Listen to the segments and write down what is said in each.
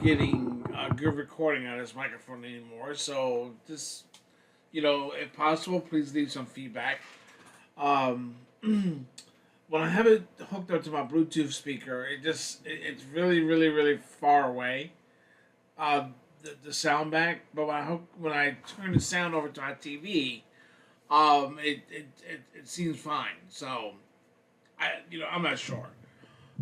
getting a good recording on this microphone anymore. So just if possible, please leave some feedback. Um, when I have it hooked up to my Bluetooth speaker, it's really really really far away. The sound back, but when I turn the sound over to my TV, it seems fine. So I'm not sure.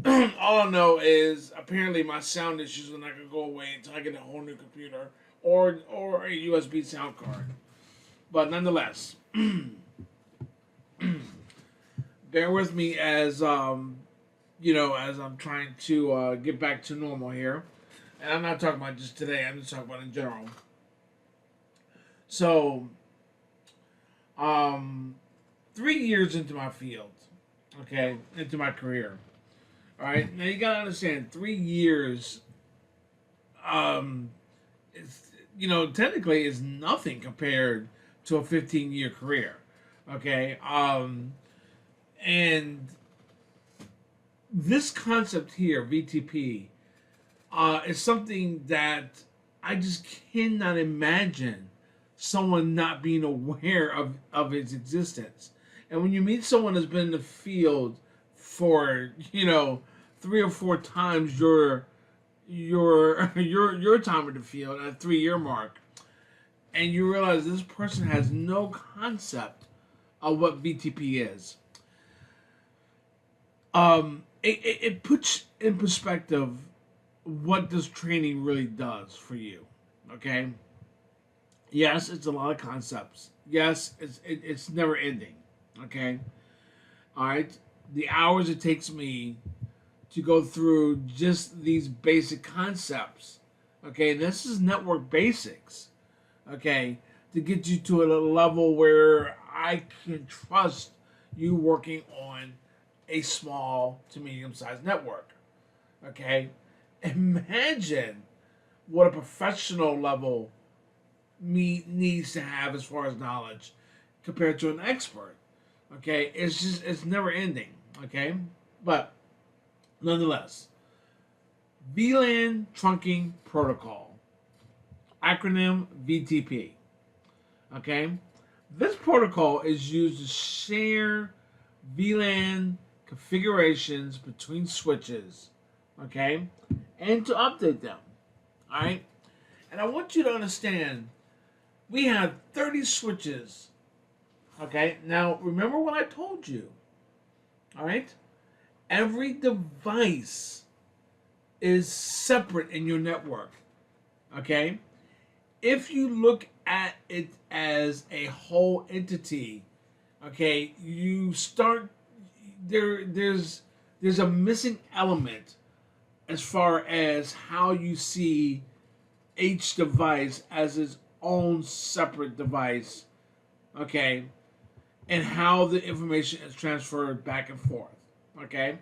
All I know is apparently my sound issues are not gonna go away until I get a whole new computer or a USB sound card. But nonetheless, bear with me as I'm trying to get back to normal here. And I'm not talking about just today. I'm just talking about in general. So, um, 3 years into my field, okay, into my career. All right, now you gotta understand, 3 years, um, it's technically is nothing compared to a 15-year career. Okay, and this concept here, VTP, is something that I just cannot imagine someone not being aware of its existence. And when you meet someone that's been in the field for 3 or 4 times your time in the field at a 3 year mark, and you realize this person has no concept of what VTP is, it puts in perspective what this training really does for you. Okay. Yes, it's a lot of concepts. Yes, it's never ending. Okay. All right. The hours it takes me to go through just these basic concepts. Okay, this is network basics. Okay, to get you to a level where I can trust you working on a small to medium sized network. Okay, imagine what a professional level needs to have as far as knowledge compared to an expert. Okay, it's never ending. Okay, but nonetheless, VLAN trunking protocol, acronym VTP. Okay, this protocol is used to share VLAN configurations between switches. Okay, and to update them. All right, and I want you to understand we have 30 switches. Okay, now remember what I told you. All right, every device is separate in your network. Okay, if you look at it as a whole entity, okay, you start there's a missing element as far as how you see each device as its own separate device, okay, and how the information is transferred back and forth, okay.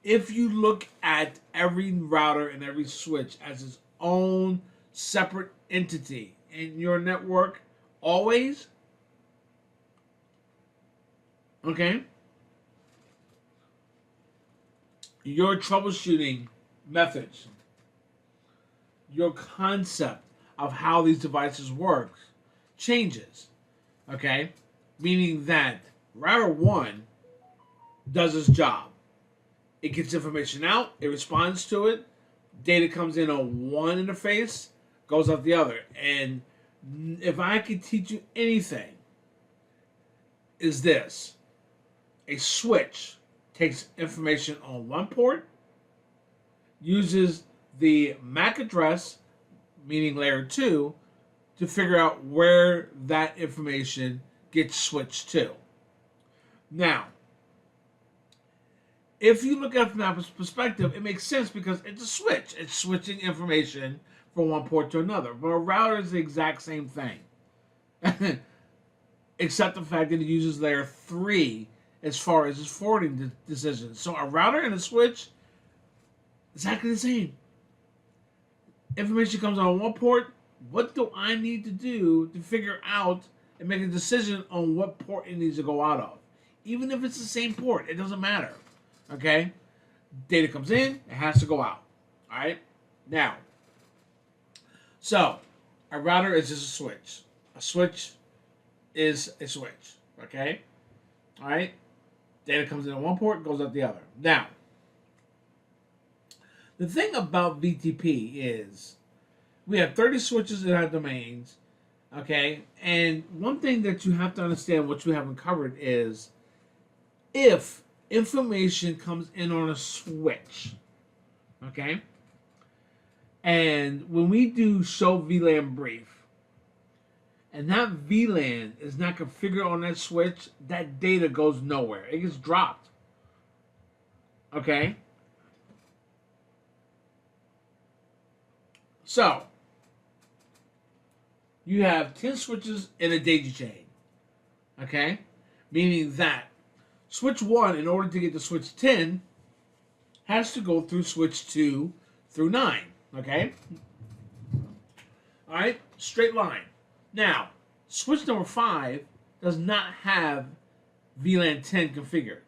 If you look at every router and every switch as its own separate entity in your network, always, okay, your troubleshooting methods, your concept of how these devices work changes, okay? Meaning that router 1 does its job. It gets information out, it responds to it, data comes in on one interface, goes out the other. And if I could teach you anything, is this: a switch takes information on one port, uses the MAC address, meaning layer 2, to figure out where that information gets switched to. Now, if you look at it from that perspective, it makes sense because it's a switch. It's switching information from one port to another. But a router is the exact same thing, except the fact that it uses layer 3 as far as its forwarding decisions. So a router and a switch, exactly the same. Information comes on one port. What do I need to do to figure out and make a decision on what port it needs to go out of? Even if it's the same port, it doesn't matter. Okay? Data comes in, it has to go out. All right? Now, so a router is just a switch. A switch is a switch. Okay? All right? Data comes in on one port, goes out the other. Now, the thing about VTP is we have 30 switches in our domains. Okay? And one thing that you have to understand, which we haven't covered, is if information comes in on a switch, okay? And when we do show VLAN brief, and that VLAN is not configured on that switch, that data goes nowhere. It gets dropped. Okay? So, you have 10 switches in a daisy chain. Okay? Meaning that switch 1, in order to get to switch 10, has to go through switch 2 through 9. Okay? Alright? Straight line. Now, switch number 5 does not have VLAN 10 configured.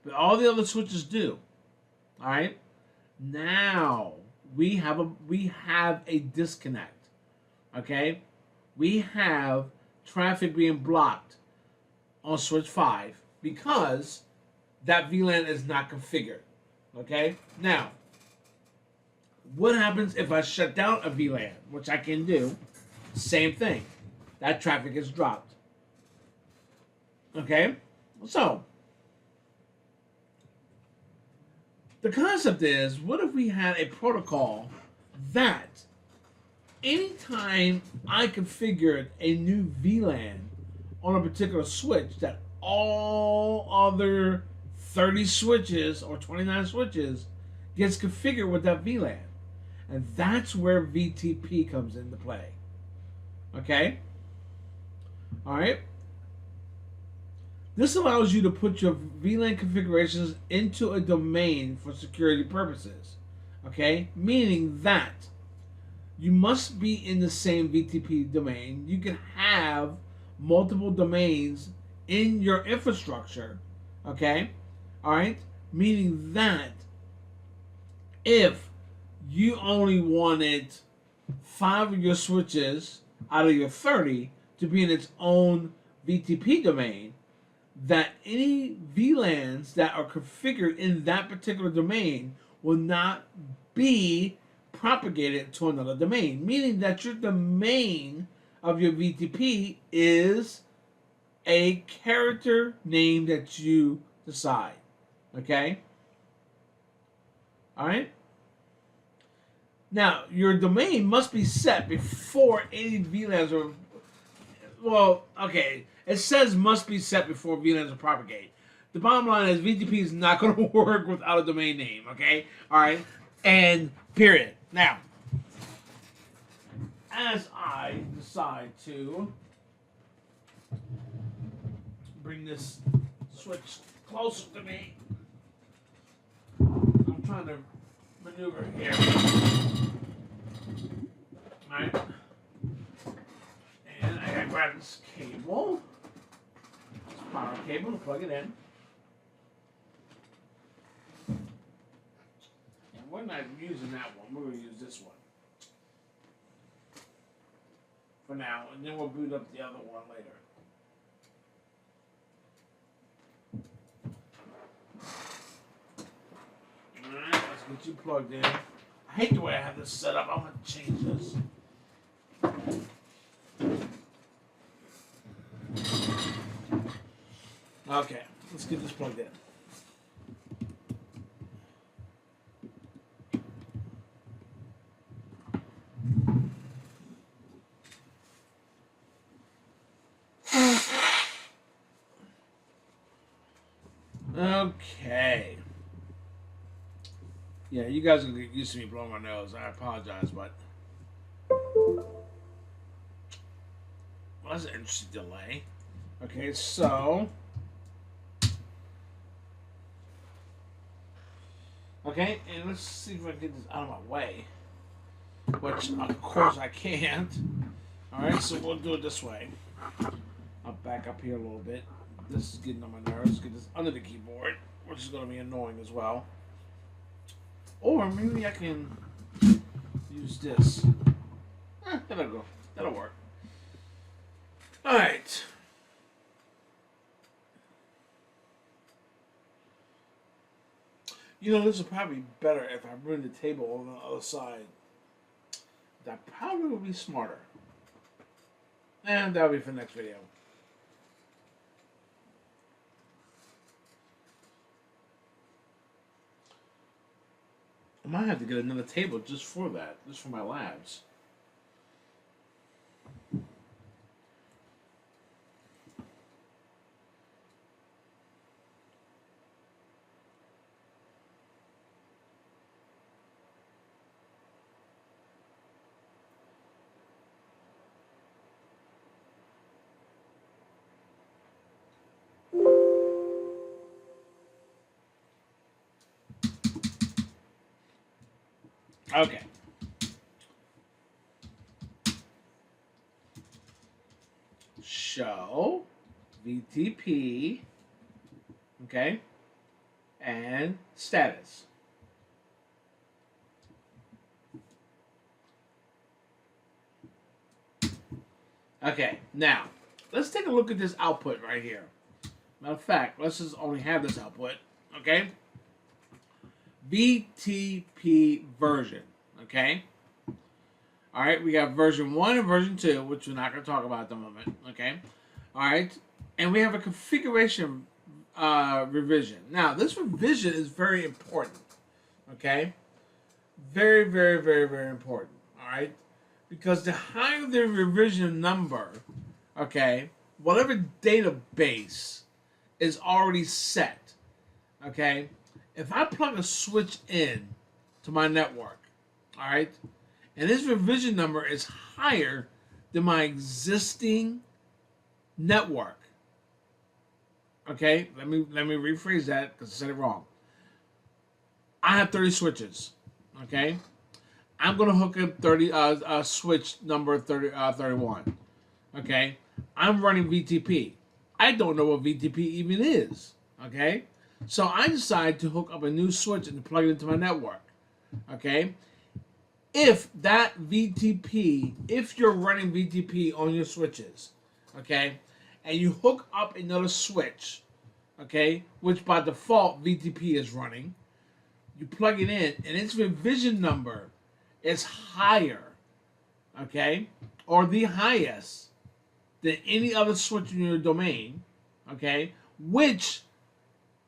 But all the other switches do. Alright? Now, we have a disconnect. Okay? We have traffic being blocked on switch 5 because that VLAN is not configured. Okay? Now, what happens if I shut down a VLAN, which I can do? Same thing. That traffic is dropped. Okay? So, the concept is, what if we had a protocol that anytime I configured a new VLAN on a particular switch, that all other 30 switches or 29 switches gets configured with that VLAN. And that's where VTP comes into play. Okay? Alright? This allows you to put your VLAN configurations into a domain for security purposes. Okay? Meaning that you must be in the same VTP domain. You can have multiple domains in your infrastructure. Okay? Alright? Meaning that if you only wanted 5 of your switches out of your 30 to be in its own VTP domain, that any VLANs that are configured in that particular domain will not be propagated to another domain, meaning that your domain of your VTP is a character name that you decide. Okay? Alright? Now, your domain must be set before any VLANs are... Well, okay. It says must be set before VLANs are propagate. The bottom line is VTP is not going to work without a domain name, okay? Alright? And period. Now, as I decide to bring this switch closer to me, I'm trying to maneuver here. Alright. And I gotta grab this cable. This power cable to plug it in. And we're not using that one, we're gonna use this one. For now, and then we'll boot up the other one later. Alright, let's get you plugged in. I hate the way I have this set up. I'm going to change this. Okay, let's get this plugged in. Okay. Yeah, you guys are going to get used to me blowing my nose. I apologize, but... Well, that's an interesting delay. Okay, so... Okay, and let's see if I can get this out of my way. Which, of course, I can't. Alright, so we'll do it this way. I'll back up here a little bit. This is getting on my nerves. Let's get this under the keyboard, which is going to be annoying as well. Or maybe I can use this. That'll go. That'll work. All right. You know, this would probably be better if I bring the table on the other side. That probably would be smarter. And that'll be for the next video. I might have to get another table just for that, just for my labs. Okay. Show VTP, okay, and status. Okay, now let's take a look at this output right here. Matter of fact, let's just only have this output, okay? VTP version, okay? All right, we got version 1 and version 2, which we're not going to talk about at the moment, okay? All right, and we have a configuration revision. Now, this revision is very important, okay? Very, very, very, very important, all right? Because the higher the revision number, okay, whatever database is already set, okay, if I plug a switch in to my network, all right, and this revision number is higher than my existing network, okay, let me rephrase that because I said it wrong. I have 30 switches, okay. I'm gonna hook up switch number 31. Okay, I'm running VTP. I don't know what VTP even is. Okay, so I decide to hook up a new switch and plug it into my network. Okay, if that VTP, if you're running VTP on your switches, okay, and you hook up another switch, okay, which by default VTP is running, you plug it in and its revision number is higher, okay, or the highest than any other switch in your domain, okay, which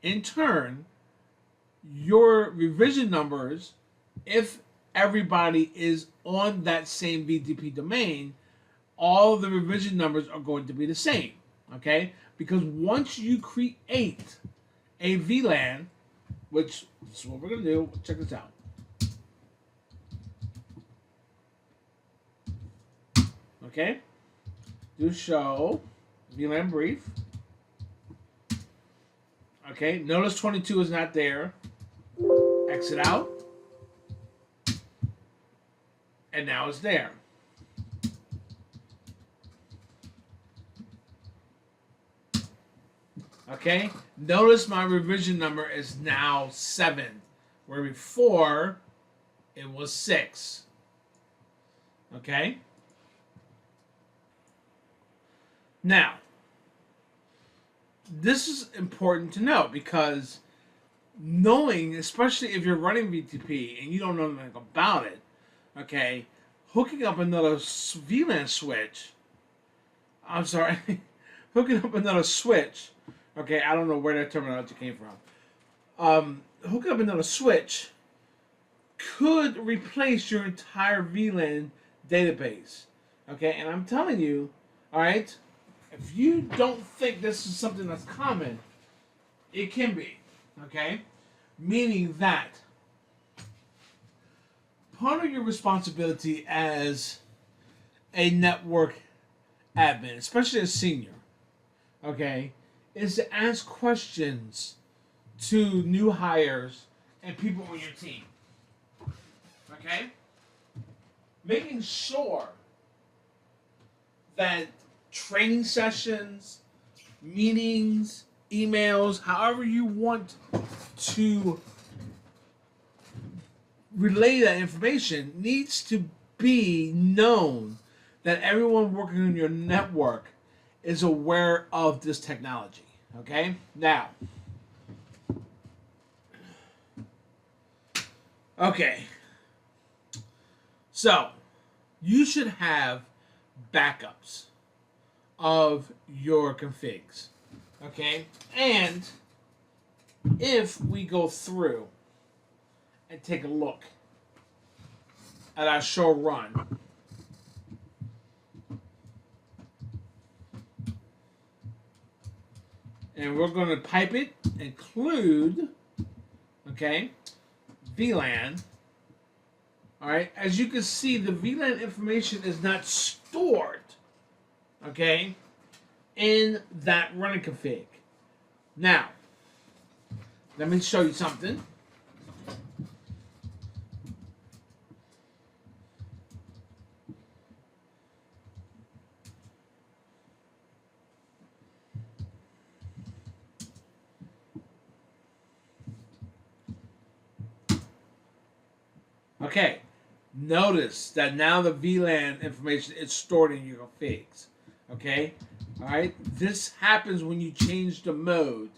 in turn, your revision numbers, if everybody is on that same VTP domain, all of the revision numbers are going to be the same, okay, because once you create a VLAN, which is what we're going to do, check this out. Okay, do show VLAN brief. Okay, notice 22 is not there. Exit out. And now it's there. Okay, notice my revision number is now 7, where before it was 6. Okay. Now, this is important to know because knowing, especially if you're running VTP and you don't know anything about it, okay, hooking up another VLAN switch, hooking up another switch, okay, I don't know where that terminology came from, hooking up another switch could replace your entire VLAN database, okay, and I'm telling you, all right, if you don't think this is something that's common, it can be, okay? Meaning that part of your responsibility as a network admin, especially a senior, okay, is to ask questions to new hires and people on your team, okay? Making sure that training sessions, meetings, emails, however you want to relay that information needs to be known that everyone working on your network is aware of this technology. Okay? Now, okay. So, you should have backups of your configs. Okay? And if we go through and take a look at our show run, and we're going to pipe it, include, okay, VLAN. All right, as you can see, the VLAN information is not stored, okay, in that running config. Now, let me show you something. Okay, notice that now the VLAN information is stored in your configs. Okay, all right. This happens when you change the mode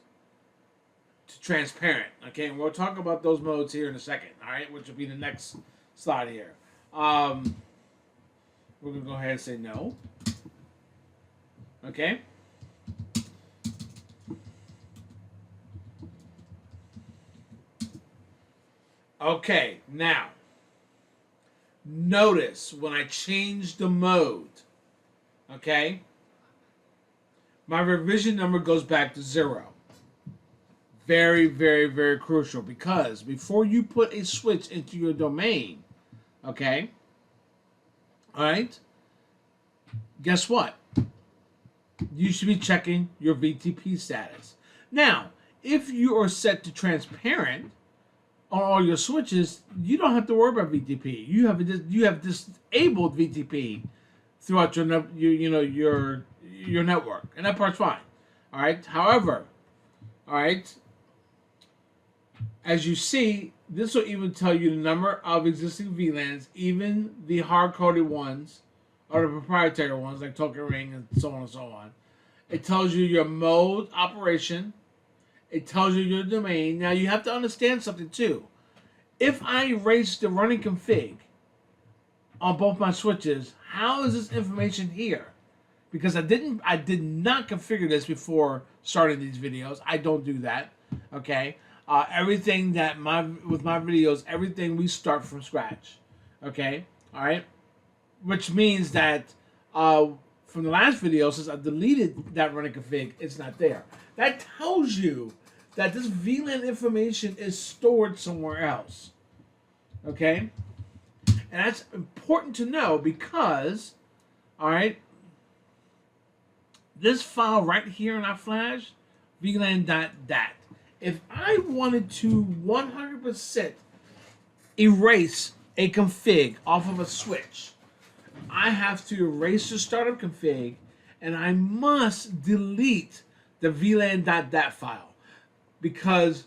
to transparent. Okay, and we'll talk about those modes here in a second. All right, which will be the next slide here. We're gonna go ahead and say no. Okay. Okay, now notice when I change the mode, okay, my revision number goes back to 0. Very, very, very crucial, because before you put a switch into your domain, okay, all right, guess what? You should be checking your VTP status. Now, if you are set to transparent on all your switches, you don't have to worry about VTP. You have disabled VTP throughout your network, and that part's fine. All right. However, all right, as you see, this will even tell you the number of existing VLANs, even the hard-coded ones or the proprietary ones like Token Ring and so on and so on. It tells you your mode operation. It tells you your domain. Now, you have to understand something too. If I erase the running config on both my switches, how is this information here? Because I did not configure this before starting these videos. I don't do that. Okay. Everything with my videos, everything we start from scratch. Okay. All right. Which means that from the last video, since I deleted that running config, it's not there. That tells you that this VLAN information is stored somewhere else. Okay? And that's important to know because, all right, this file right here in our flash, VLAN.dat, if I wanted to 100% erase a config off of a switch, I have to erase the startup config, and I must delete the VLAN.dat file, because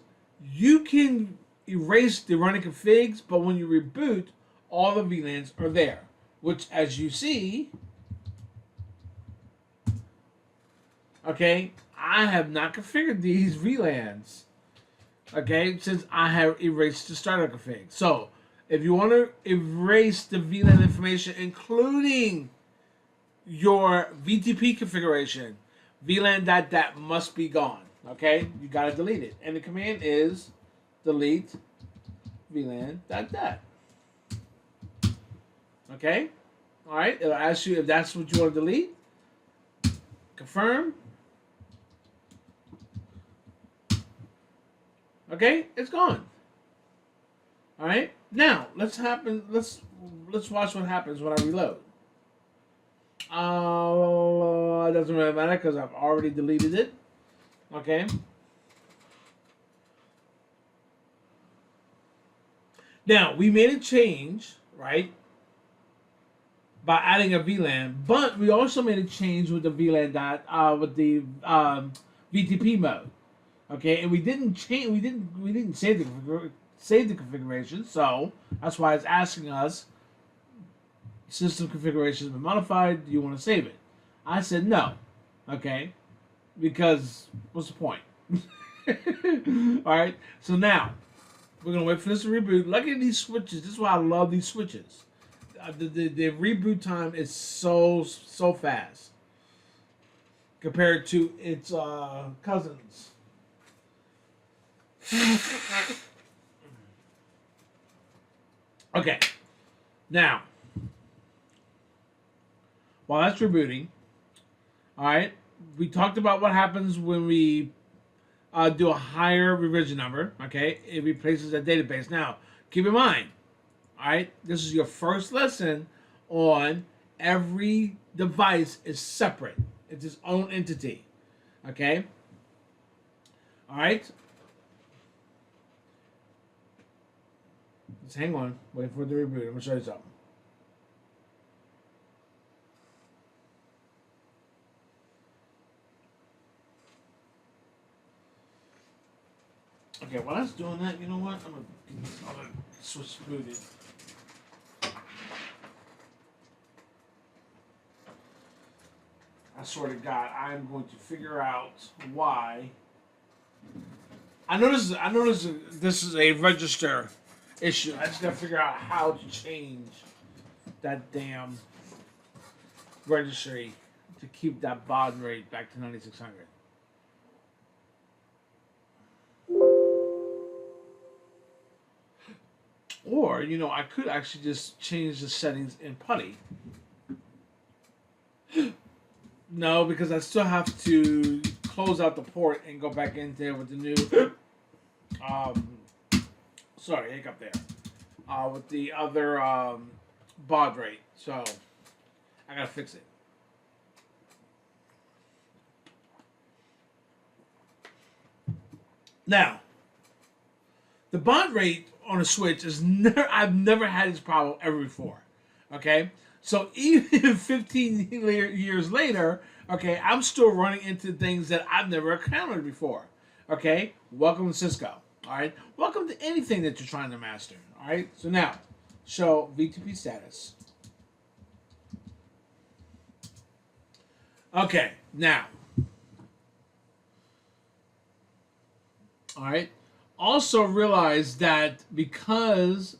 you can erase the running configs, but when you reboot, all the VLANs are there, which, as you see, okay, I have not configured these VLANs, okay, since I have erased the startup config. So if you want to erase the VLAN information, including your VTP configuration, VLAN.dat must be gone. Okay, you gotta delete it, and the command is delete VLAN.dat. Okay, all right. It'll ask you if that's what you want to delete. Confirm. Okay, it's gone. All right. Now let's watch what happens when I reload. It doesn't really matter because I've already deleted it. Okay. Now we made a change, right, by adding a VLAN, but we also made a change with the VLAN with the VTP mode. Okay, and we didn't change. We didn't save save the configuration. So that's why it's asking us, system configuration has been modified. Do you want to save it? I said no. Okay, because what's the point? All right. So now we're gonna wait for this to reboot. Look at these switches. This is why I love these switches. The reboot time is so fast compared to its cousins. Okay, now while that's rebooting, all right, we talked about what happens when we do a higher revision number. Okay, it replaces a database. Now, keep in mind, all right, this is your first lesson on every device is separate. It's its own entity. Okay, all right. Just hang on, wait for it to reboot. I'm gonna show you something. Okay, while I was doing that, you know what? I'm gonna get this other switch booted. I swear to God, I'm going to figure out why. I know this is a register issue. I just gotta figure out how to change that damn registry to keep that baud rate back to 9600. Or, I could actually just change the settings in Putty. No, because I still have to close out the port and go back in there with the new sorry, hiccup there. With the other baud rate. So I gotta fix it. Now, the baud rate on a switch is I've never had this problem ever before. Okay? So even 15 years later, okay, I'm still running into things that I've never encountered before. Okay? Welcome to Cisco. Alright? Welcome to anything that you're trying to master. Alright? So now, show VTP status. Okay, now. Alright? Also realize that because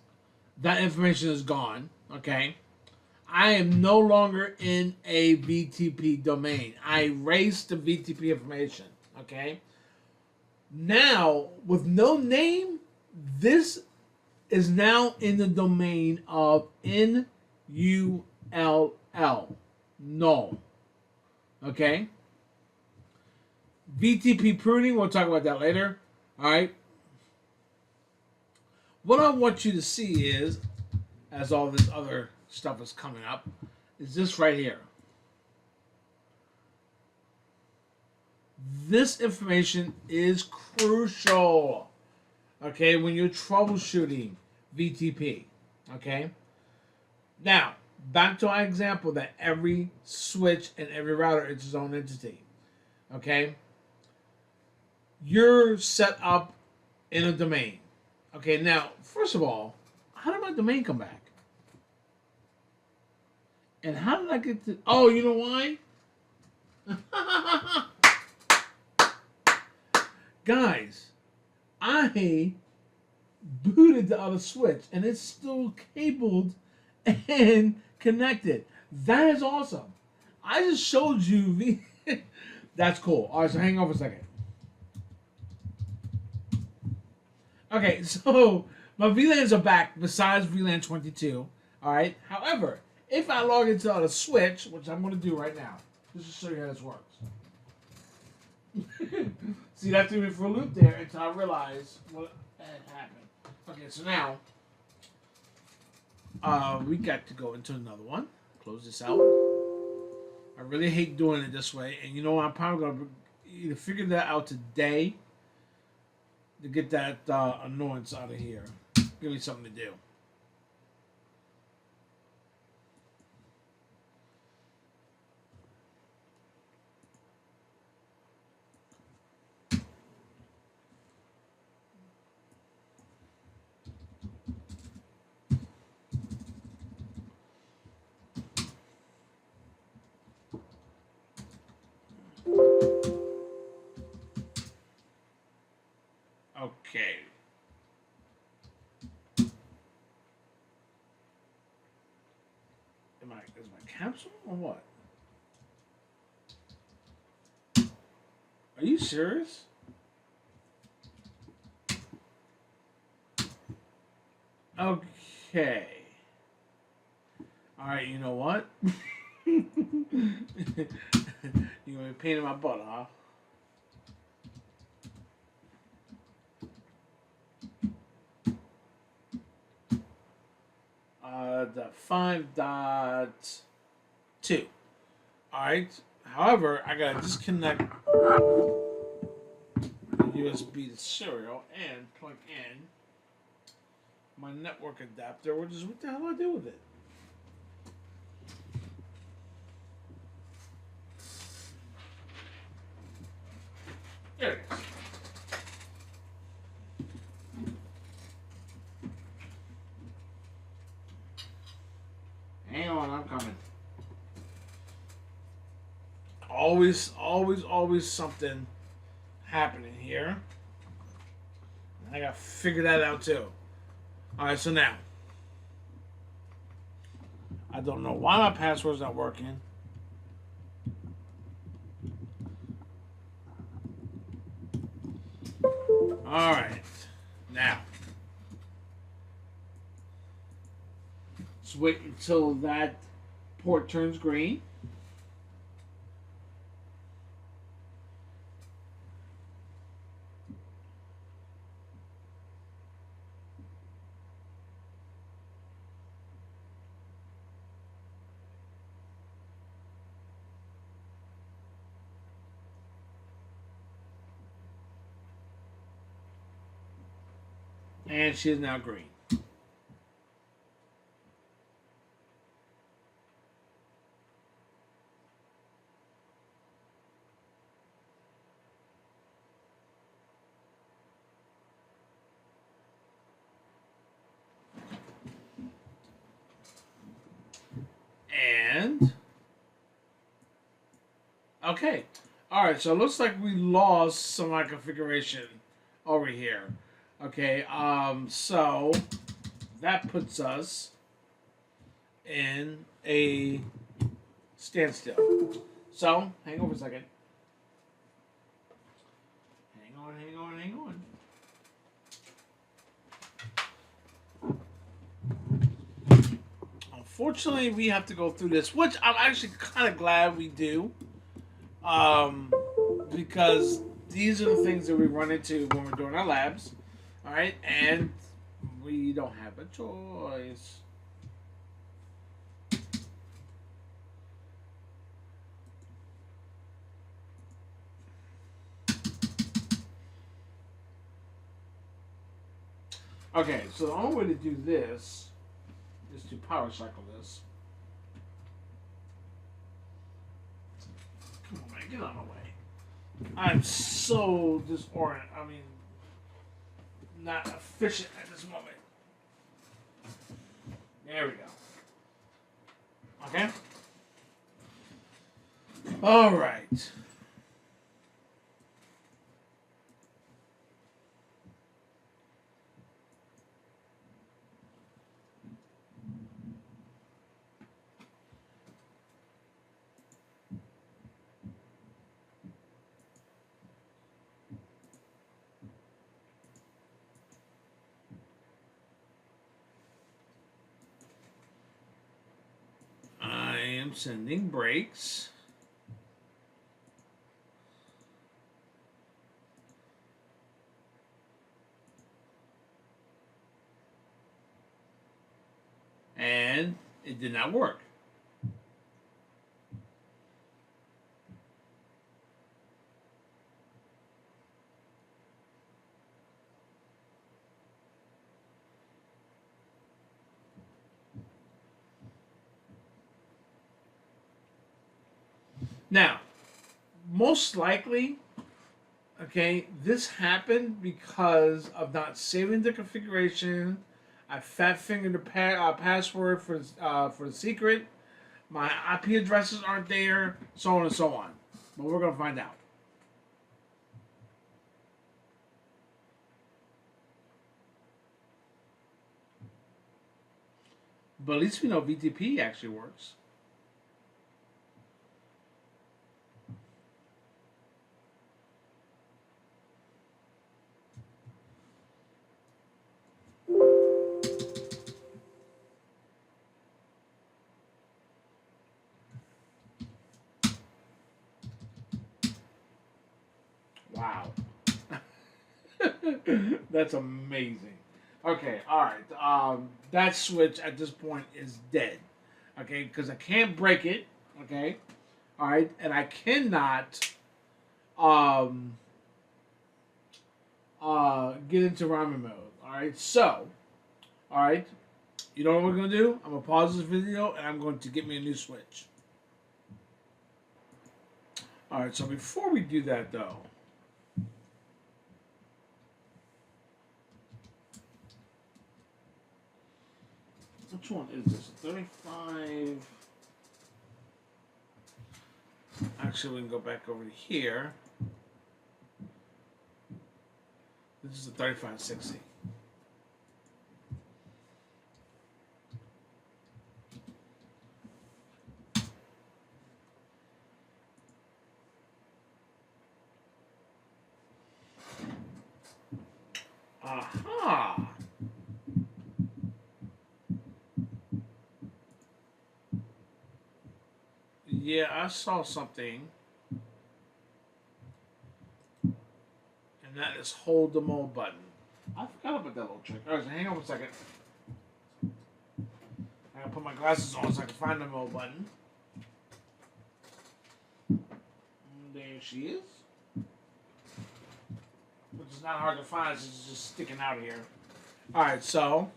that information is gone, okay, I am no longer in a VTP domain. I erased the VTP information, okay? Now, with no name, this is now in the domain of NULL, null, okay? VTP pruning, we'll talk about that later, all right? What I want you to see is, as all this other stuff is coming up, is this right here. This information is crucial, okay, when you're troubleshooting VTP, okay? Now, back to our example that every switch and every router is its own entity, okay? You're set up in a domain. Okay, now, first of all, how did my domain come back? And how did I get to... Oh, you know why? Guys, I booted the other switch, and it's still cabled and connected. That is awesome. I just showed you... That's cool. All right, so hang on for a second. Okay, so my VLANs are back besides VLAN 22. All right. However, if I log into the switch, which I'm going to do right now, just to show you how this works. See, that threw me for a loop there until I realized what had happened. Okay, so now we got to go into another one. Close this out. I really hate doing it this way, and you know what? I'm probably going to either figure that out today to get that annoyance out of here. Give me something to do. Okay. Is my capsule or what? Are you serious? Okay. All right. You know what? You gonna be pain in my butt, huh? The 5.2. All right. However, I gotta disconnect the USB to serial and plug in my network adapter, which is what the hell do I do with it? There it is. Hang on, I'm coming. Always something happening here. I gotta figure that out too. Alright, so now. I don't know why my password's not working. Alright. Now. Let's wait until that port turns green. And she is now green. And okay. Alright, so it looks like we lost some of my configuration over here. Okay, so that puts us in a standstill. So, hang on for a second. Hang on. Unfortunately, we have to go through this, which I'm actually kind of glad we do. Because these are the things that we run into when we're doing our labs. Alright, and we don't have a choice. Okay, so the only way to do this is to power cycle this. Come on, man, get out of the way. I'm so disoriented. I mean, not efficient at this moment. There we go. Okay? All right. I am sending breaks. And it did not work. Now, most likely, okay, this happened because of not saving the configuration. I fat fingered the password for the secret. My IP addresses aren't there, so on and so on. But we're gonna find out. But at least we know VTP actually works. Wow. That's amazing. Okay, all right. That switch at this point is dead. Okay, because I can't break it. Okay, all right, and I cannot um, get into ramen mode. All right, so all right, you know what we're gonna do? I'm gonna pause this video and I'm going to get me a new switch. All right, so before we do that though, which one is this? 35. Actually, we can go back over to here. This is the 3560. Aha! Yeah, I saw something. And that is hold the mode button. I forgot about that little trick. Alright, so hang on a second. I gotta put my glasses on so I can find the mode button. And there she is. Which is not hard to find, it's just sticking out here. Alright, so.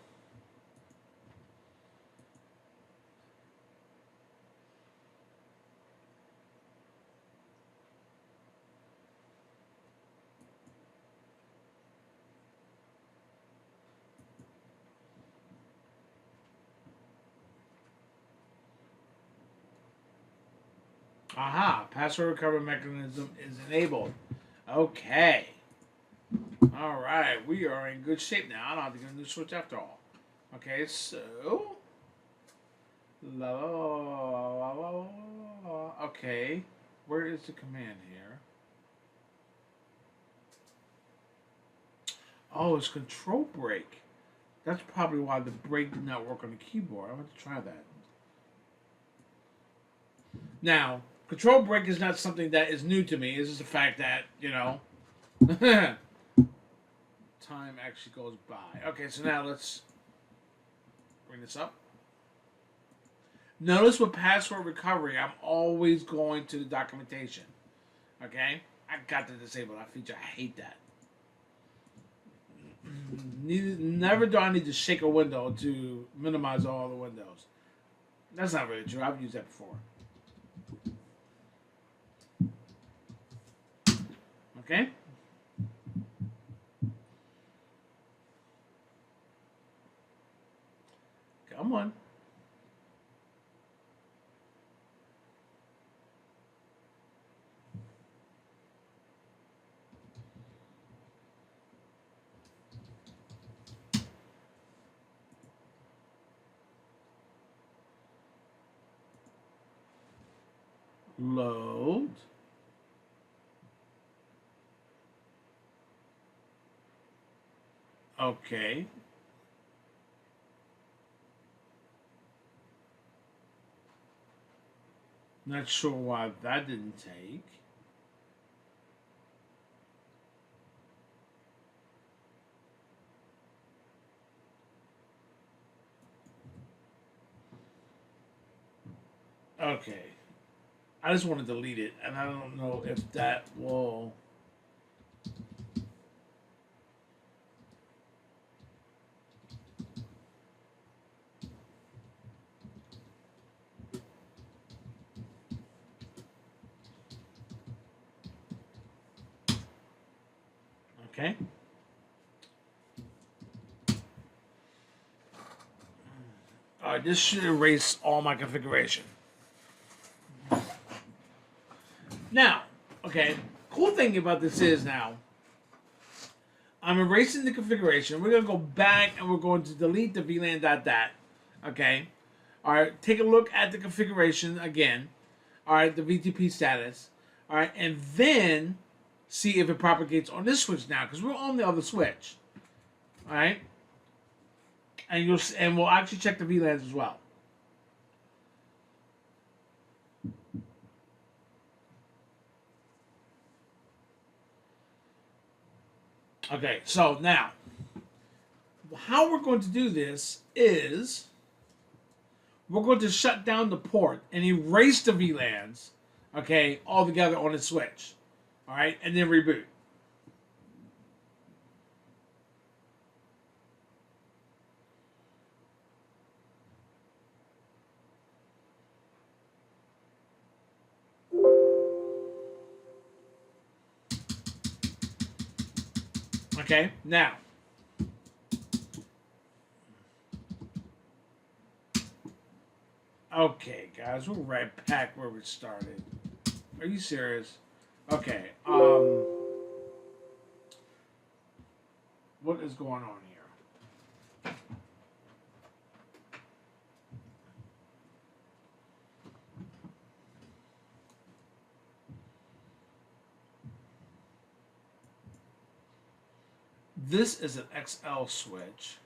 Aha, password recovery mechanism is enabled. Okay. Alright, we are in good shape now. I don't have to get a new switch after all. Okay, so. La, la, la, la. Okay, where is the command here? Oh, it's control break. That's probably why the break did not work on the keyboard. I'm going to try that. Now, control break is not something that is new to me. It's just the fact that, you know, time actually goes by. Okay, so now let's bring this up. Notice with password recovery, I'm always going to the documentation. Okay? I got to disable that feature. I hate that. Never do I need to shake a window to minimize all the windows. That's not really true. I've used that before. Okay? Come on. Load. Okay. Not sure why that didn't take. Okay. I just want to delete it, and I don't know if that will. Okay. Alright, this should erase all my configuration. Now, okay, cool thing about this is now, I'm erasing the configuration. We're going to go back and we're going to delete the VLAN.dat. Okay? All right, take a look at the configuration again. All right, the VTP status. All right, and then see if it propagates on this switch now, because we're on the other switch. All right, and we'll actually check the VLANs as well. Okay, so now how we're going to do this is we're going to shut down the port and erase the VLANs, okay, all together on the switch. All right, and then reboot. Okay, now. Okay, guys, we're right back where we started. Are you serious? Okay, what is going on here? This is an XL switch.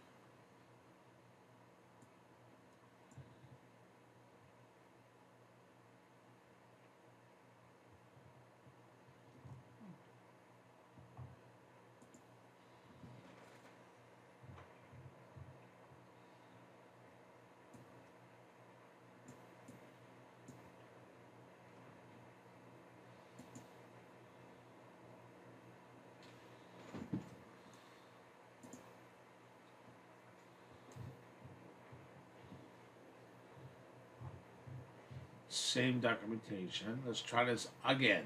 Same documentation. Let's try this again.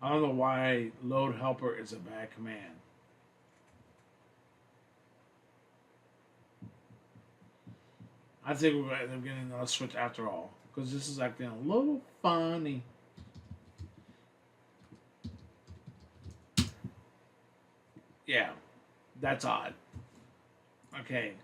I don't know why load helper is a bad command. I think we're going to end up getting another switch after all, because this is acting a little funny. Yeah, that's odd. Okay,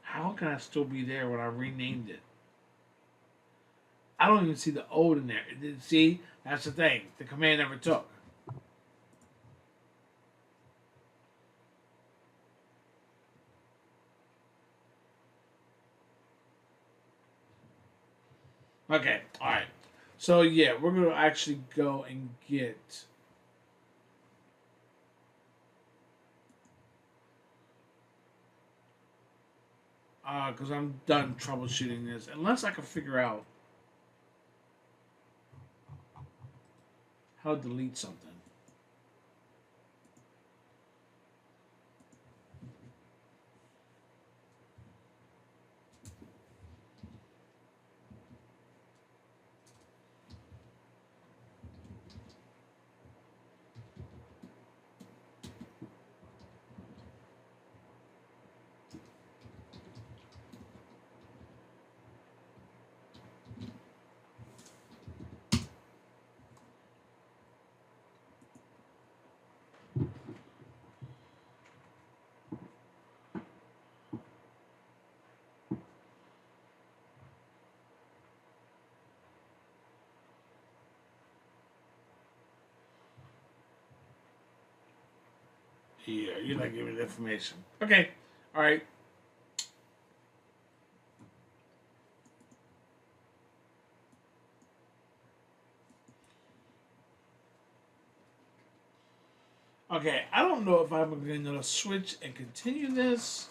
how can I still be there when I renamed it? I don't even see the old in there. See, that's the thing. The command never took. Okay, all right. So yeah, we're gonna actually go and get. Because I'm done troubleshooting this, unless I can figure out how to delete something. Yeah, you're not giving me the information. Okay, all right. Okay, I don't know if I'm going to switch and continue this,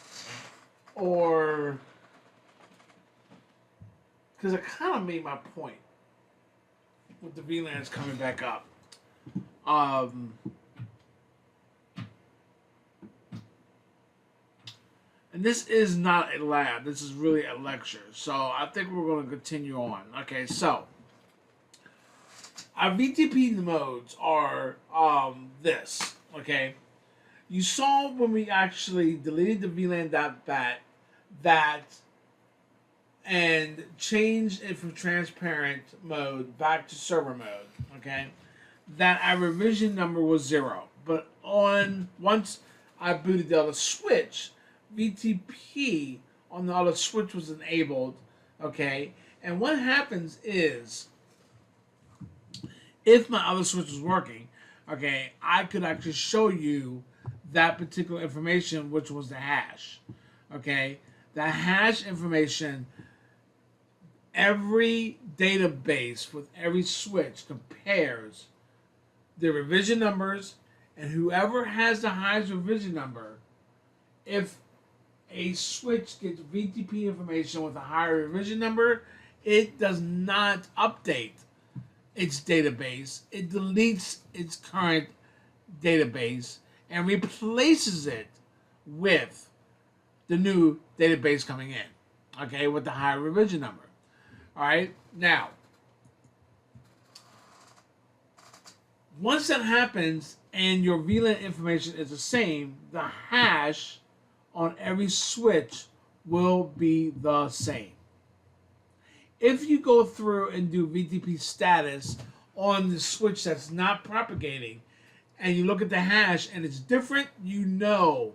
or because I kind of made my point with the VLANs coming back up. Um, And this is not a lab. This is really a lecture. So I think we're going to continue on. Okay, so our VTP modes are this. Okay, you saw when we actually deleted the VLAN.bat that and changed it from transparent mode back to server mode. Okay, that our revision number was 0. But once I booted the other switch, VTP on the other switch was enabled. Okay, and what happens is, if my other switch was working, okay, I could actually show you that particular information, which was the hash. Okay, the hash information. Every database with every switch compares the revision numbers, and whoever has the highest revision number, if a switch gets VTP information with a higher revision number, it does not update its database. It deletes its current database and replaces it with the new database coming in, okay, with the higher revision number. All right, now, once that happens and your VLAN information is the same, the hash on every switch will be the same. If you go through and do VTP status on the switch that's not propagating, and you look at the hash and it's different, you know,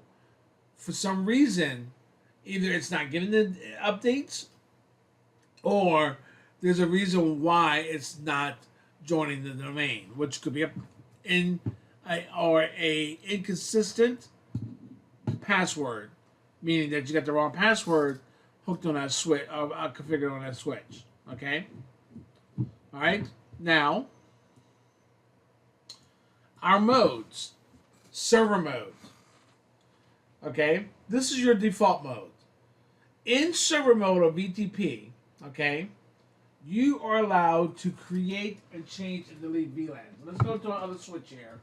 for some reason, either it's not getting the updates, or there's a reason why it's not joining the domain, which could be a inconsistent password, meaning that you got the wrong password hooked on that switch, configured on that switch. Okay. All right. Now, our modes, server mode. Okay, this is your default mode. In server mode of VTP, okay, you are allowed to create and change and delete VLANs. Let's go to our other switch here.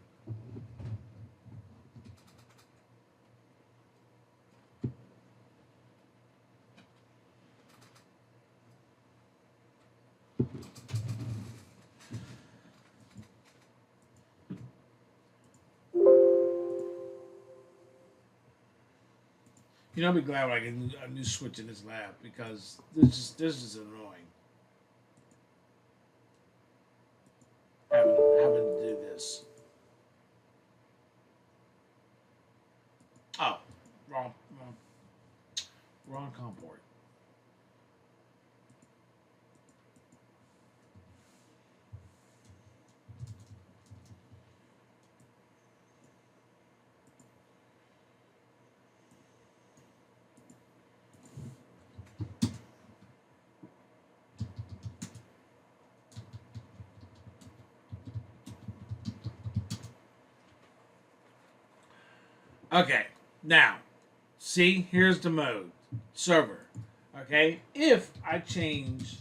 You know, I'll be glad when I get a new switch in this lab, because this is annoying. Having to do this. Oh, wrong COM port. Okay, now, see, here's the mode, server. Okay, if I change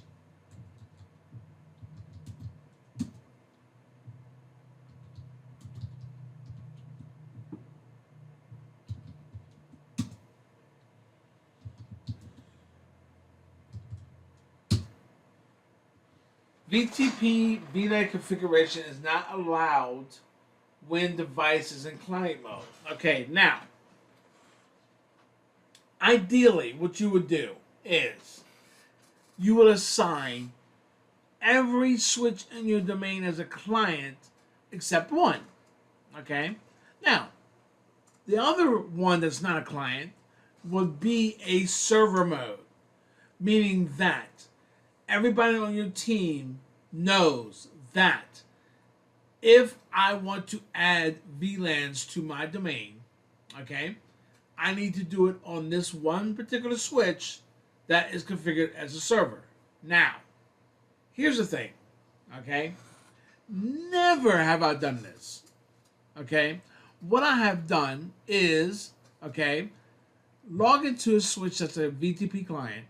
VTP VLAN configuration is not allowed when device is in client mode. Okay, now, ideally, what you would do is you would assign every switch in your domain as a client except one. Okay? Now, the other one that's not a client would be a server mode, meaning that everybody on your team knows that if I want to add VLANs to my domain, okay, I need to do it on this one particular switch that is configured as a server. Now, here's the thing, okay? Never have I done this, okay? What I have done is, okay, log into a switch that's a VTP client,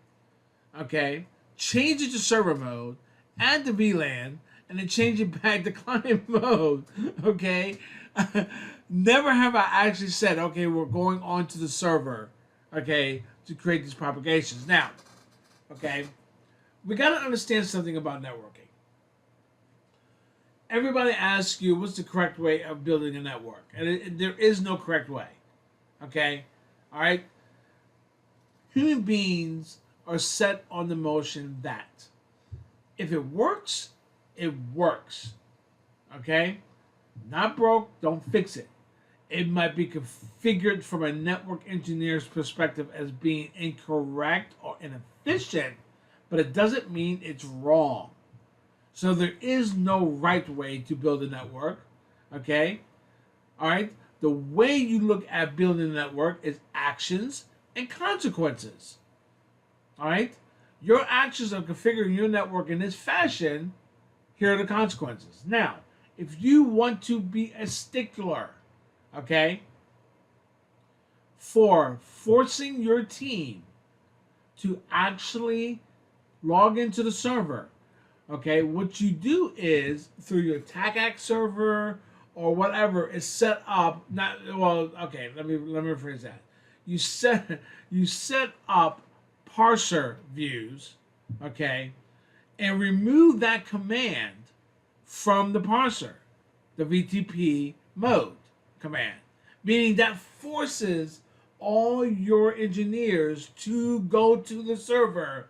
okay, change it to server mode, add the VLAN, and then change it back to client mode, okay? Never have I actually said, okay, we're going on to the server, okay, to create these propagations. Now, okay, we got to understand something about networking. Everybody asks you what's the correct way of building a network, and there is no correct way. Okay, all right. Human beings are set on the motion that if it works, it works. Okay, not broke, don't fix it. It might be configured from a network engineer's perspective as being incorrect or inefficient, but it doesn't mean it's wrong. So there is no right way to build a network. Okay? All right? The way you look at building a network is actions and consequences. All right? Your actions of configuring your network in this fashion, here are the consequences. Now, if you want to be a stickler, okay, for forcing your team to actually log into the server, okay, what you do is through your TACAC server or whatever is set up. Not well. Okay, let me rephrase that. You set up parser views, okay, and remove that command from the parser, the VTP mode command, meaning that forces all your engineers to go to the server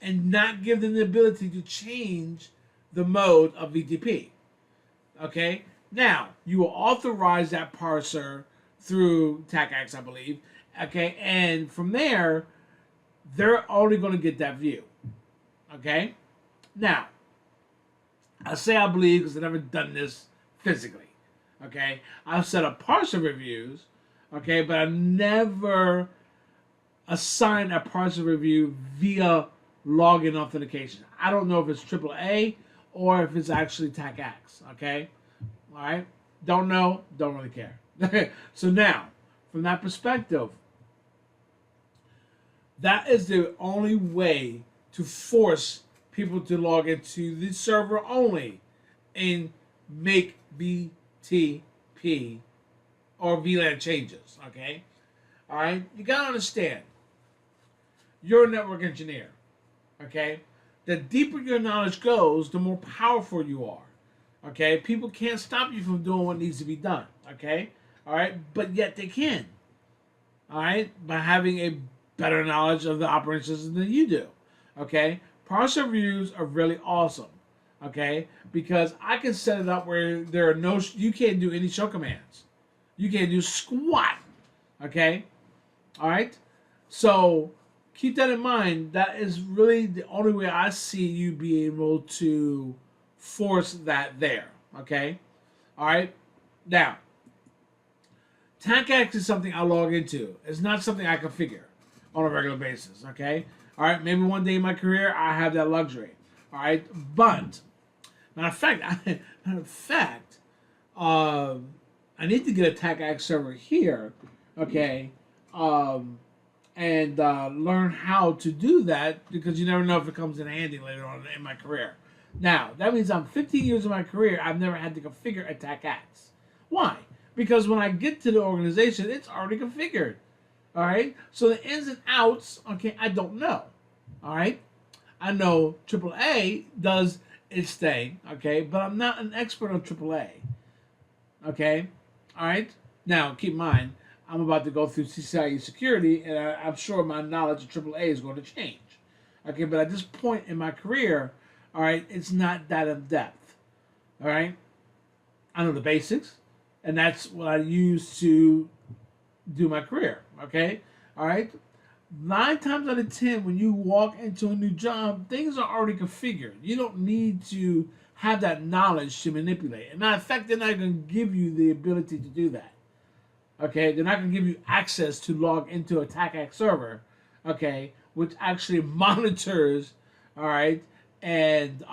and not give them the ability to change the mode of VTP. Okay? Now, you will authorize that parser through TACAX, I believe. Okay? And from there, they're only going to get that view. Okay? Now, I say I believe because I've never done this physically. Okay? I've set up parser reviews. Okay? But I've never assigned a parser review via login authentication. I don't know if it's AAA or if it's actually TACAX. Okay? All right? Don't know. Don't really care. So now, from that perspective, that is the only way to force people to log into the server only and make VTP or VLAN changes. Okay? All right? You got to understand, you're a network engineer. Okay? The deeper your knowledge goes, the more powerful you are. Okay? People can't stop you from doing what needs to be done. Okay? All right? But yet they can. All right? By having a better knowledge of the operating system than you do. Okay? Parser reviews are really awesome. Okay? Because I can set it up where there are no, you can't do any show commands. You can't do squat. Okay? All right? So, keep that in mind. That is really the only way I see you be able to force that there. Okay? All right? Now, TACAX is something I log into. It's not something I configure on a regular basis. Okay? All right? Maybe one day in my career I have that luxury. All right? But, matter of fact, I need to get a TACAX server here. Okay? And learn how to do that because you never know if it comes in handy later on in my career. Now, that means I'm 15 years of my career, I've never had to configure a TACAX. Why? Because when I get to the organization, it's already configured. All right? So the ins and outs, okay, I don't know. All right? I know AAA does its thing, okay, but I'm not an expert on AAA. Okay? All right? Now, keep in mind, I'm about to go through CCNA security, and I'm sure my knowledge of AAA is going to change. Okay, but at this point in my career, all right, it's not that in depth. All right, I know the basics, and that's what I use to do my career. Okay, all right. 9 times out of 10, when you walk into a new job, things are already configured. You don't need to have that knowledge to manipulate. And matter of fact, they're not going to give you the ability to do that. Okay, they're not going to give you access to log into a TACAX server, okay, which actually monitors, all right, and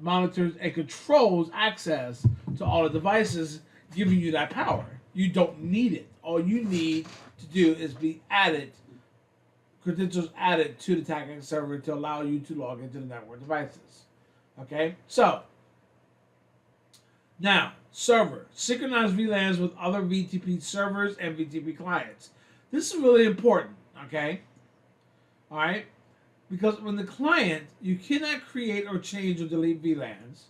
monitors and controls access to all the devices, giving you that power. You don't need it. All you need to do is be added, credentials added to the TACAX server to allow you to log into the network devices. Okay, so now, server. Synchronize VLANs with other VTP servers and VTP clients. This is really important, okay? All right? Because when the client, you cannot create or change or delete VLANs,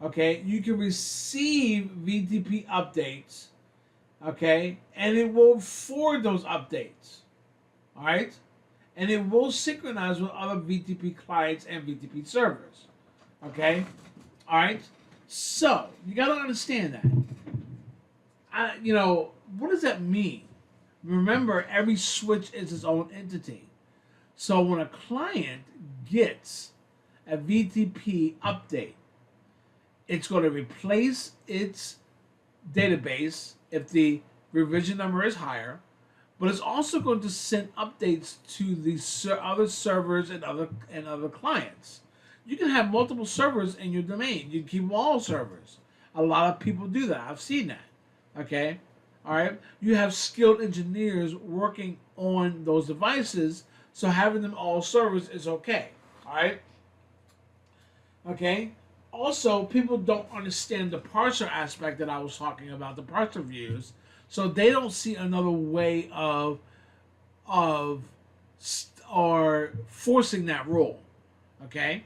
okay? You can receive VTP updates, okay? And it will forward those updates, all right? And it will synchronize with other VTP clients and VTP servers, okay? All right? So, you got to understand that. What does that mean? Remember, every switch is its own entity. So when a client gets a VTP update, it's going to replace its database if the revision number is higher, but it's also going to send updates to the other servers and other clients. You can have multiple servers in your domain. You can keep all servers. A lot of people do that. I've seen that. Okay? All right? You have skilled engineers working on those devices, so having them all servers is okay. All right? Okay? Also, people don't understand the parser aspect that I was talking about, the parser views, so they don't see another way of or forcing that rule. Okay?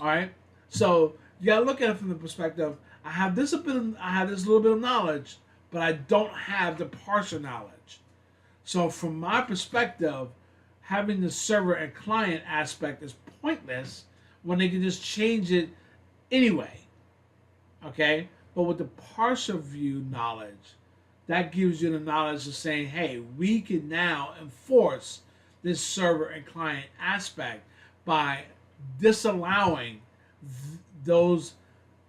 All right? So you gotta look at it from the perspective, I have this little bit of knowledge, but I don't have the parser knowledge. So from my perspective, having the server and client aspect is pointless when they can just change it anyway. Okay? But with the parser view knowledge, that gives you the knowledge of saying, hey, we can now enforce this server and client aspect by disallowing those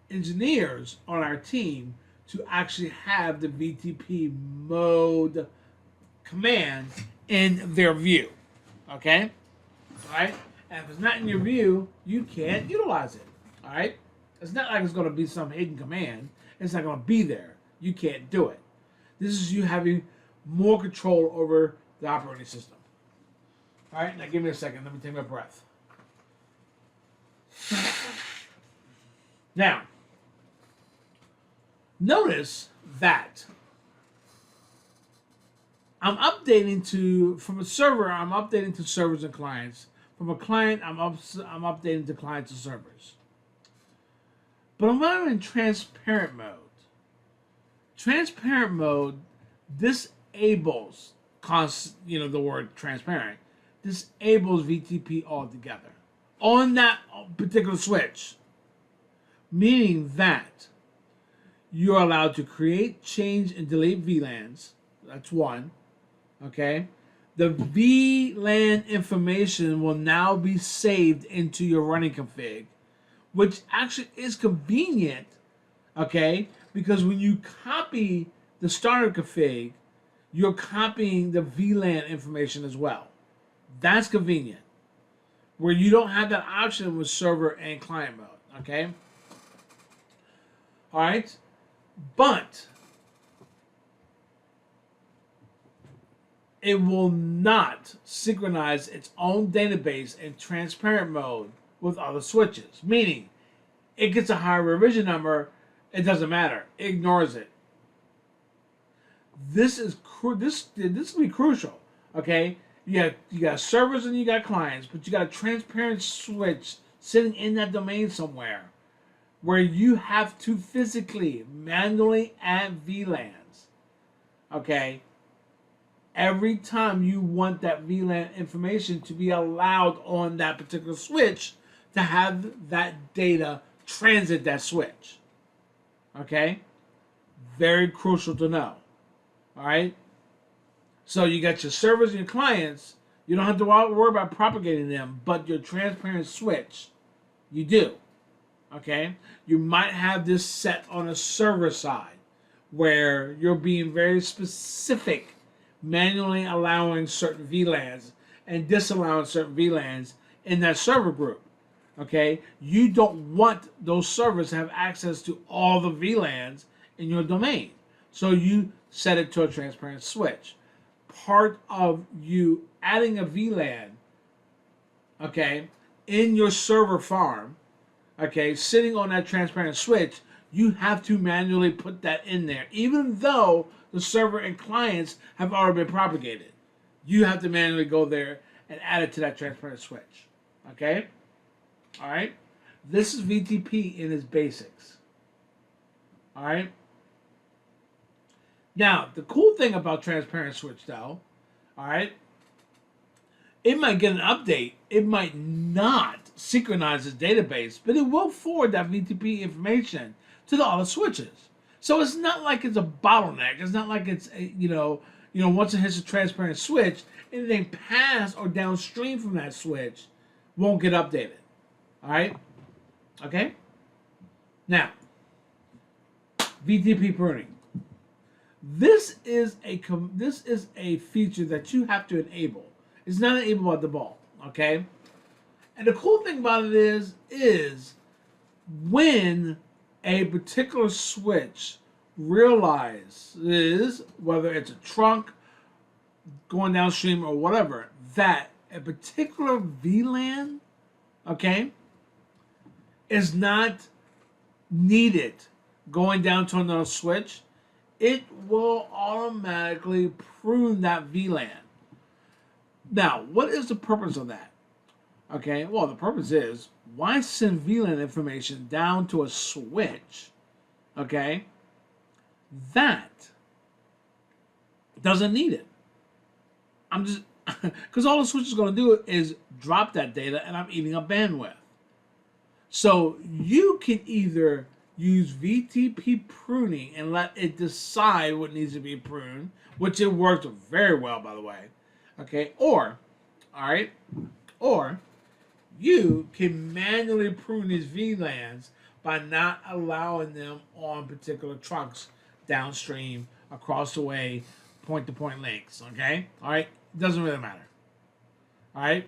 engineers on our team to actually have the VTP mode command in their view. Okay? Alright? And if it's not in your view, you can't utilize it. Alright? It's not like it's going to be some hidden command. It's not going to be there. You can't do it. This is you having more control over the operating system. Alright? Now give me a second. Let me take my breath. Now, notice that I'm updating from a server, I'm updating to servers and clients. From a client, I'm updating to clients and servers. But when I'm in transparent mode disables, the word transparent, disables VTP altogether on that particular switch. Meaning that you're allowed to create, change, and delete VLANs. That's one. Okay? The VLAN information will now be saved into your running config, which actually is convenient, okay? Because when you copy the starter config, you're copying the VLAN information as well. That's convenient. Where you don't have that option with server and client mode, okay? All right, but it will not synchronize its own database in transparent mode with other switches. Meaning, it gets a higher revision number, it doesn't matter, it ignores it. This will be crucial. Okay, you got servers and you got clients, but you got a transparent switch sitting in that domain somewhere, where you have to physically, manually add VLANs, okay, every time you want that VLAN information to be allowed on that particular switch to have that data transit that switch, okay? Very crucial to know, all right? So you got your servers and your clients, you don't have to worry about propagating them, but your transparent switch, you do. Okay, you might have this set on a server side where you're being very specific, manually allowing certain VLANs and disallowing certain VLANs in that server group. Okay, you don't want those servers to have access to all the VLANs in your domain, so you set it to a transparent switch. Part of you adding a VLAN, okay, in your server farm, okay, sitting on that transparent switch, you have to manually put that in there, even though the server and clients have already been propagated. You have to manually go there and add it to that transparent switch. Okay? All right? This is VTP in its basics. All right? Now, the cool thing about transparent switch, though, all right, it might get an update. It might not synchronize its database, but it will forward that VTP information to the other switches. So it's not like it's a bottleneck. It's not like it's once it hits a transparent switch, anything past or downstream from that switch won't get updated. All right, okay. Now, VTP pruning. This is a feature that you have to enable. It's not enabled by default, okay? And the cool thing about it is when a particular switch realizes, whether it's a trunk going downstream or whatever, that a particular VLAN, okay, is not needed going down to another switch, it will automatically prune that VLAN. Now, what is the purpose of that? Okay, well, the purpose is, why send VLAN information down to a switch, okay, that doesn't need it? I'm just, because all the switch is going to do is drop that data, and I'm eating up bandwidth. So you can either use VTP pruning and let it decide what needs to be pruned, which it works very well, by the way. Okay, or you can manually prune these VLANs by not allowing them on particular trunks downstream, across the way, point-to-point links. Okay, all right, it doesn't really matter. All right.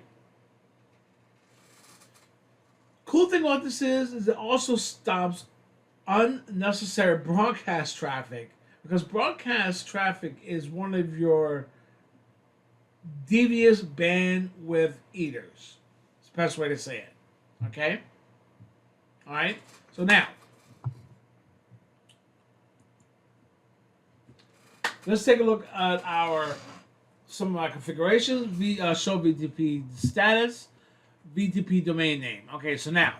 Cool thing about this is it also stops unnecessary broadcast traffic, because broadcast traffic is one of your devious bandwidth eaters. It's the best way to say it. Okay? Alright? So now, let's take a look at some of my configurations. Show VTP status, VTP domain name. Okay, so now,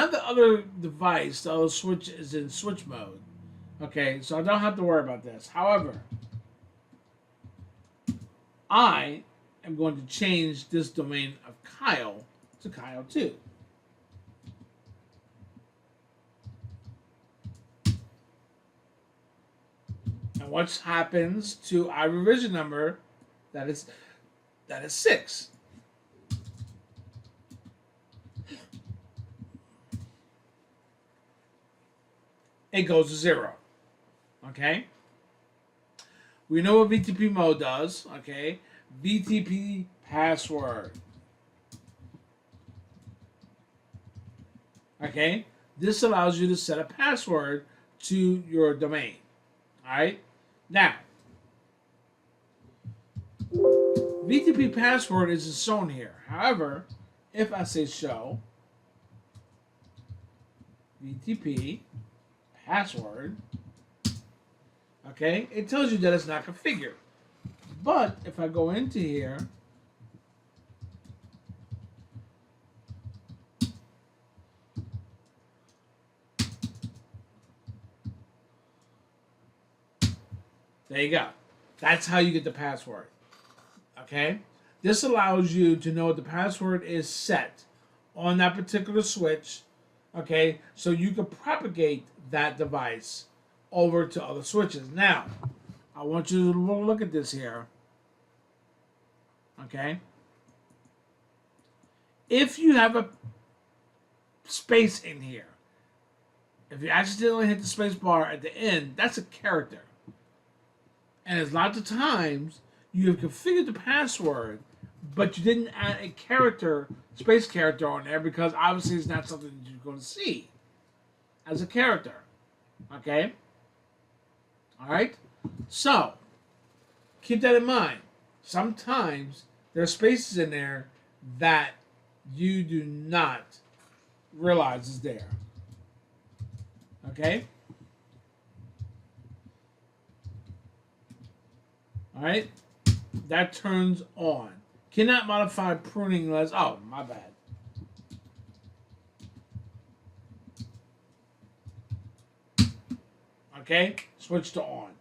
the other device, the other switch is in switch mode. Okay, so I don't have to worry about this. However, I am going to change this domain of Kyle to Kyle 2. And what happens to our revision number? That is 6. It goes to 0. Okay? We know what VTP mode does. Okay? VTP password. Okay? This allows you to set a password to your domain. Alright? Now, VTP password is shown here. However, if I say show VTP password, okay, it tells you that it's not configured. But if I go into here, there you go. That's how you get the password. Okay? This allows you to know the password is set on that particular switch. Okay? So you can propagate that device over to other switches. Now, I want you to look at this here. Okay? If you have a space in here, if you accidentally hit the space bar at the end, that's a character. And there's lots of times you have configured the password, but you didn't add a character, space character on there, because obviously it's not something that you're going to see as a character. Okay? Alright? So, keep that in mind. Sometimes there are spaces in there that you do not realize is there. Okay? All right? That turns on. Cannot modify pruning unless. Oh, my bad. Okay? Switch to on.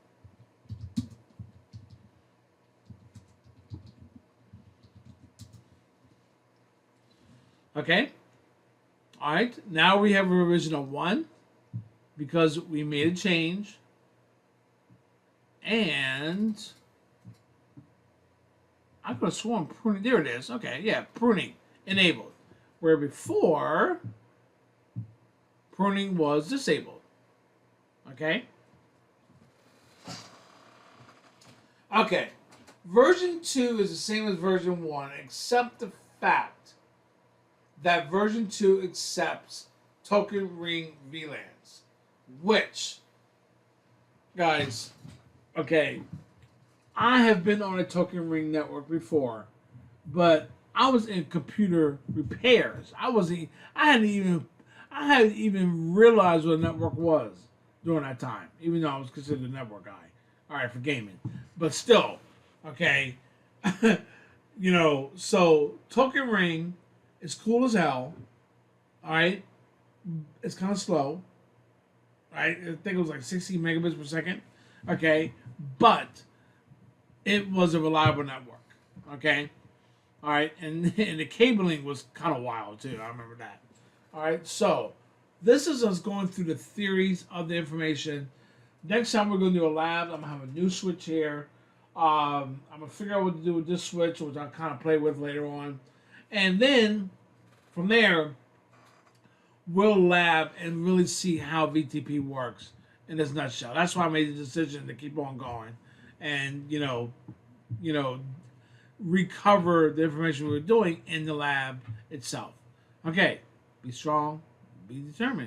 Okay? All right. Now we have a revision of 1 because we made a change. And I could have sworn pruning. There it is. Okay, yeah, pruning enabled. Where before, pruning was disabled. Okay? Okay. Version 2 is the same as version 1, except the fact that version 2 accepts token ring VLANs. Which, guys, okay, I have been on a token ring network before, but I was in computer repairs. I hadn't even realized what a network was during that time, even though I was considered a network guy. All right, for gaming, but still, okay, so token ring is cool as hell. All right, it's kind of slow. Right, I think it was like 60 megabits per second. Okay, but it was a reliable network. Okay, all right, and the cabling was kind of wild too. I remember that. All right, so this is us going through the theories of the information. Next time we're going to do a lab. I'm gonna have a new switch here. I'm gonna figure out what to do with this switch, which I'll kind of play with later on, and then from there we'll lab and really see how VTP works in this nutshell. That's why I made the decision to keep on going, and you know, recover the information we were doing in the lab itself. Okay, be strong, be determined.